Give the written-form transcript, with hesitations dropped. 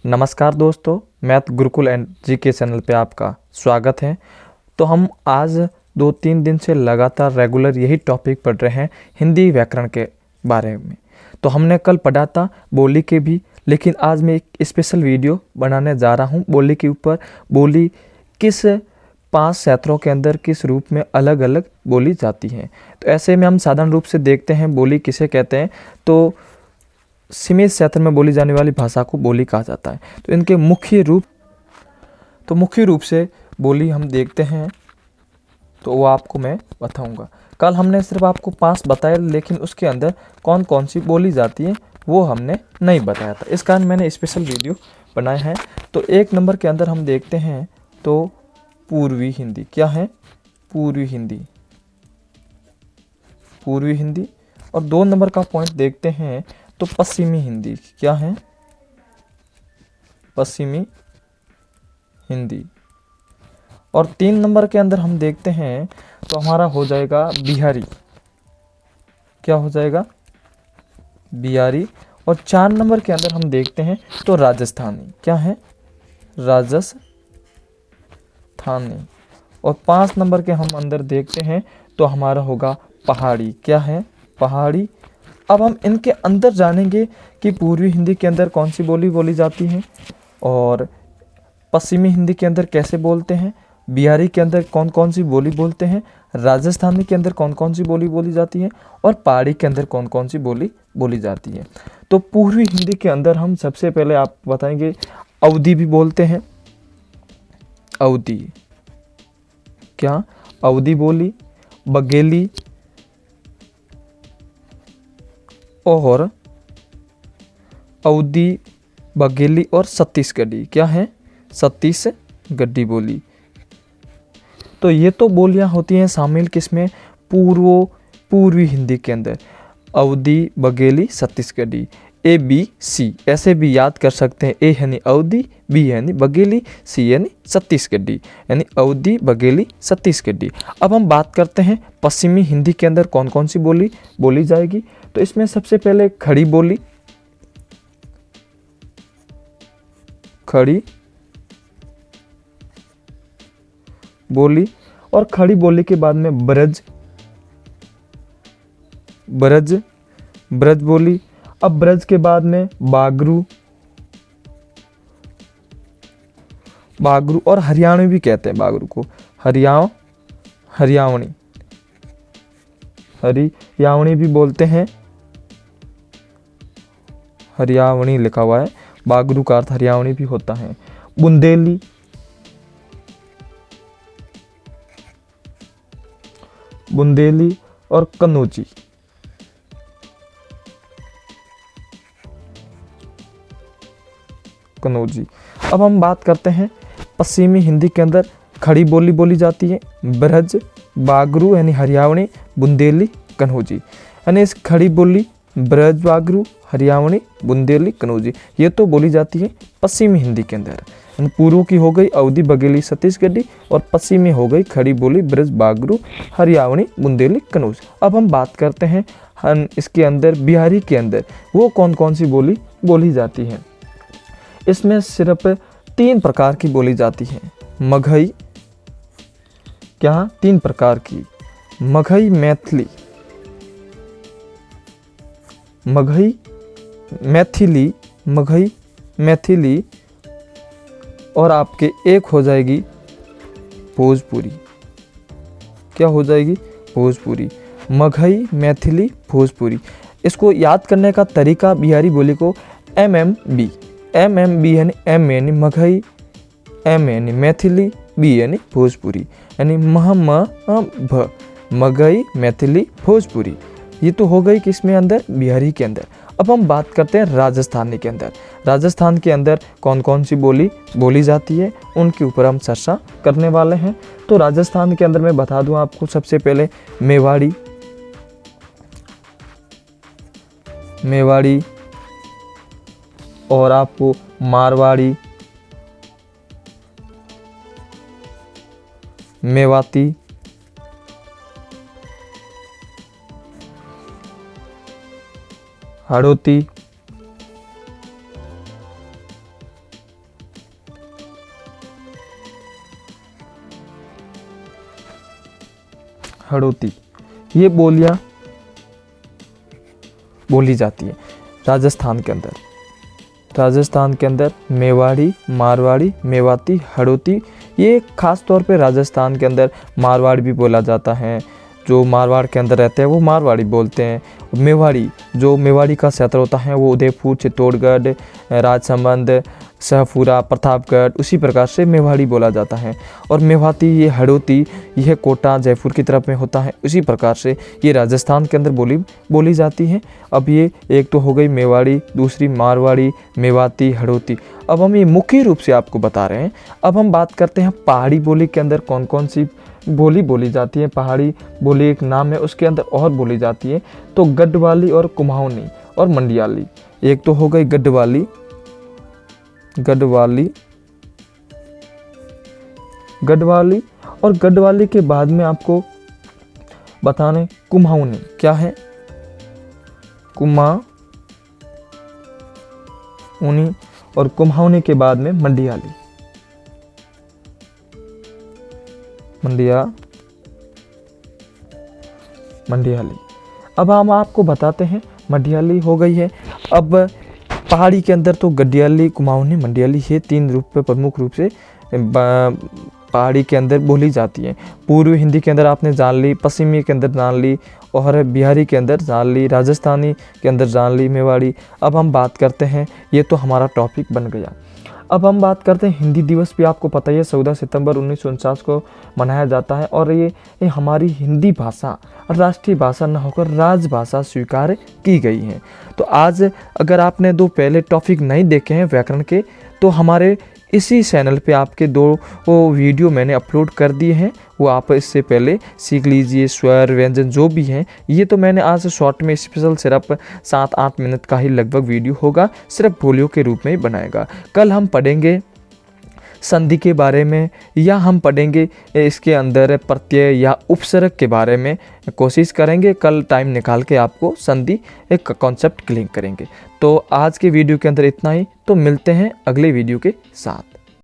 नमस्कार दोस्तों, math Gurukul and जी के चैनल पे आपका स्वागत है। तो हम आज 2-3 दिन से लगातार रेगुलर यही टॉपिक पढ़ रहे हैं हिंदी व्याकरण के बारे में। तो हमने कल पढ़ा था बोली के भी, लेकिन आज मैं एक स्पेशल वीडियो बनाने जा रहा हूँ बोली के ऊपर। बोली किस 5 क्षेत्रों के अंदर किस रूप में अलग अलग बोली जाती हैं। तो ऐसे में हम साधारण रूप से देखते हैं बोली किसे कहते हैं। तो सीमित क्षेत्र में बोली जाने वाली भाषा को बोली कहा जाता है। तो इनके मुख्य रूप से बोली हम देखते हैं, तो वो आपको मैं बताऊंगा। कल हमने सिर्फ आपको 5 बताए, लेकिन उसके अंदर कौन कौन सी बोली जाती है वो हमने नहीं बताया था। इस कारण मैंने स्पेशल वीडियो बनाया है। तो 1 नंबर के अंदर हम देखते हैं तो पूर्वी हिंदी। क्या है? पूर्वी हिंदी। पूर्वी हिंदी। और 2 नंबर का पॉइंट देखते हैं तो पश्चिमी हिंदी। क्या है? पश्चिमी हिंदी। और 3 नंबर के अंदर हम देखते हैं तो हमारा हो जाएगा बिहारी। क्या हो जाएगा? बिहारी। और 4 नंबर के अंदर हम देखते हैं तो राजस्थानी। क्या है? राजस्थानी। और 5 नंबर के हम अंदर देखते हैं तो हमारा होगा पहाड़ी। क्या है? पहाड़ी। अब हम इनके अंदर जानेंगे कि पूर्वी हिंदी के अंदर कौन सी बोली बोली जाती है, और पश्चिमी हिंदी के अंदर कैसे बोलते हैं, बिहारी के अंदर कौन कौन सी बोली बोलते हैं, राजस्थानी के अंदर कौन कौन सी बोली बोली जाती है, और पहाड़ी के अंदर कौन कौन सी बोली बोली जाती है। तो पूर्वी हिंदी के अंदर हम सबसे पहले आप बताएंगे अवधी भी बोलते हैं। अवधी। क्या? अवधी बोली, बघेली और अवधी, बघेली और छत्तीसगढ़ी। क्या है? छत्तीसगढ़ी बोली। तो ये तो बोलियां होती हैं शामिल किसमें? पूर्वी हिंदी के अंदर। अवधी, बघेली, छत्तीसगढ़ी। ABC ऐसे भी याद कर सकते हैं। A यानी अवधी, B यानी बघेली, C यानी छत्तीसगढ़ी, यानी अवधी, बघेली, छत्तीसगढ़ी। अब हम बात करते हैं पश्चिमी हिंदी के अंदर कौन कौन सी बोली बोली जाएगी। तो इसमें सबसे पहले खड़ी बोली। खड़ी बोली। और खड़ी बोली के बाद में ब्रज बोली। अब ब्रज के बाद में बागरू और हरियाणवी भी कहते हैं बागरू को। हरियावणी भी बोलते हैं। हरियावणी लिखा हुआ है, बागरू का अर्थ हरियावणी भी होता है। बुंदेली और कन्नौजी। अब हम बात करते हैं पश्चिमी हिंदी के अंदर खड़ी बोली बोली जाती है ब्रज, बागरू यानी हरियावणी, बुंदेली, कन्नौजी। यानी इस खड़ी बोली ब्रज, बागरू, हरियावणी, बुंदेली, कन्नौजी ये तो बोली जाती है पश्चिमी हिंदी के अंदर। पूर्व की हो गई अवधी, बघेली, छत्तीसगढ़ी, और पश्चिमी हो गई खड़ी बोली ब्रज, बागरू, हरियावणी, बुंदेली, कन्नौजी। अब हम बात करते हैं इसके अंदर बिहारी के अंदर वो कौन कौन सी बोली बोली जाती है। इसमें सिर्फ 3 प्रकार की बोली जाती है। मगही। क्या? 3 प्रकार की। मगही मैथिली और आपके एक हो जाएगी भोजपुरी। क्या हो जाएगी? भोजपुरी। मगही, मैथिली, भोजपुरी। इसको याद करने का तरीका बिहारी बोली को MMB यानी M यानी मगही, M यानी मैथिली, B यानी भोजपुरी, यानी मगही, मैथिली, भोजपुरी। ये तो हो गई किसमें अंदर? बिहारी के अंदर। अब हम बात करते हैं राजस्थानी के अंदर। राजस्थान के अंदर कौन कौन सी बोली बोली जाती है उनके ऊपर हम चर्चा करने वाले हैं। तो राजस्थान के अंदर मैं बता दूं आपको, सबसे पहले मेवाड़ी और आपको मारवाड़ी, मेवाती, हाड़ौती, हड़ौती, ये बोलियाँ बोली जाती है राजस्थान के अंदर। राजस्थान के अंदर मेवाड़ी, मारवाड़ी, मेवाती, हड़ौती, ये खास तौर पे राजस्थान के अंदर मारवाड़ी भी बोला जाता है। जो मारवाड़ के अंदर रहते हैं वो मारवाड़ी बोलते हैं। मेवाड़ी, जो मेवाड़ी का क्षेत्र होता है वो उदयपुर, चित्तौड़गढ़, राजसमंद, सहपुरा, प्रतापगढ़, उसी प्रकार से मेवाड़ी बोला जाता है। और मेवाती, ये हड़ौती, यह कोटा, जयपुर की तरफ में होता है। उसी प्रकार से ये राजस्थान के अंदर बोली जाती है। अब ये एक तो हो गई मेवाड़ी, दूसरी मारवाड़ी, मेवाती, हड़ौती। अब हम ये मुख्य रूप से आपको बता रहे हैं। अब हम बात करते हैं पहाड़ी बोली के अंदर कौन कौन सी बोली बोली जाती है। पहाड़ी बोली एक नाम है, उसके अंदर और बोली जाती है। तो गढ़वाली और कुमाऊनी और मंडियाली। एक तो हो गई गढ़वाली, और गढ़वाली के बाद में आपको बताने कुमाऊनी क्या है। कुमाऊनी और कुमाऊनी के बाद में मंडियाली। अब हम आपको बताते हैं मंडियाली हो गई है। अब पहाड़ी के अंदर तो गढ़वाली, कुमाऊनी, मंडियाली, ये 3 रूप पे प्रमुख रूप से पहाड़ी के अंदर बोली जाती है। पूर्वी हिंदी के अंदर आपने जान ली, पश्चिमी के अंदर जान ली, और बिहारी के अंदर जान ली, राजस्थानी के अंदर जान ली मेवाड़ी। अब हम बात करते हैं, ये तो हमारा टॉपिक बन गया। अब हम बात करते हैं हिंदी दिवस भी आपको पता ही है 14 सितंबर 1949 को मनाया जाता है। और ये हमारी हिंदी भाषा राष्ट्रीय भाषा न होकर राजभाषा स्वीकार की गई है। तो आज अगर आपने 2 पहले टॉपिक नहीं देखे हैं व्याकरण के, तो हमारे इसी चैनल पे आपके 2 वीडियो मैंने अपलोड कर दिए हैं, वो आप इससे पहले सीख लीजिए। स्वर, व्यंजन जो भी हैं, ये तो मैंने आज शॉर्ट में स्पेशल सिर्फ 7-8 मिनट का ही लगभग वीडियो होगा, सिर्फ बोलियों के रूप में ही बनाएगा। कल हम पढ़ेंगे संधि के बारे में, या हम पढ़ेंगे इसके अंदर प्रत्यय या उपसर्ग के बारे में। कोशिश करेंगे कल टाइम निकाल के आपको संधि एक कॉन्सेप्ट क्लियर करेंगे। तो आज के वीडियो के अंदर इतना ही। तो मिलते हैं अगले वीडियो के साथ।